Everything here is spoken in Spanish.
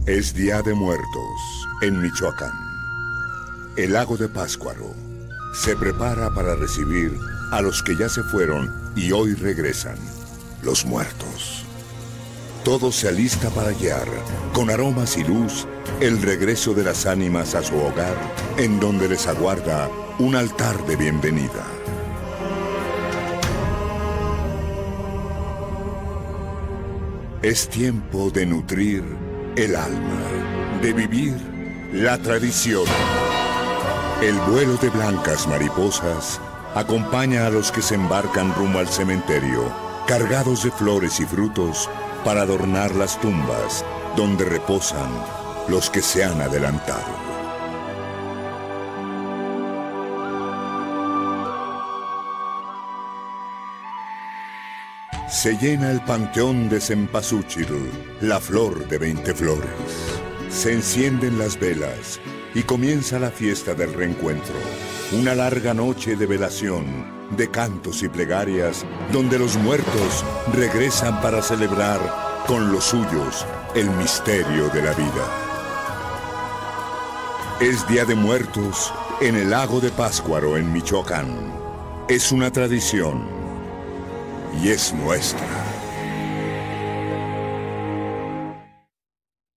Es Día de Muertos en Michoacán. El lago de Pátzcuaro se prepara para recibir a los que ya se fueron y hoy regresan, los muertos. Todo se alista para guiar, con aromas y luz, el regreso de las ánimas a su hogar, en donde les aguarda un altar de bienvenida. Es tiempo de nutrir el alma, de vivir la tradición. El vuelo de blancas mariposas acompaña a los que se embarcan rumbo al cementerio, cargados de flores y frutos para adornar las tumbas donde reposan los que se han adelantado. Se llena el panteón de Cempasúchil, la flor de 20 flores. Se encienden las velas y comienza la fiesta del reencuentro. Una larga noche de velación, de cantos y plegarias, donde los muertos regresan para celebrar con los suyos el misterio de la vida. Es Día de Muertos en el lago de Pátzcuaro, en Michoacán. Es una tradición y es nuestra.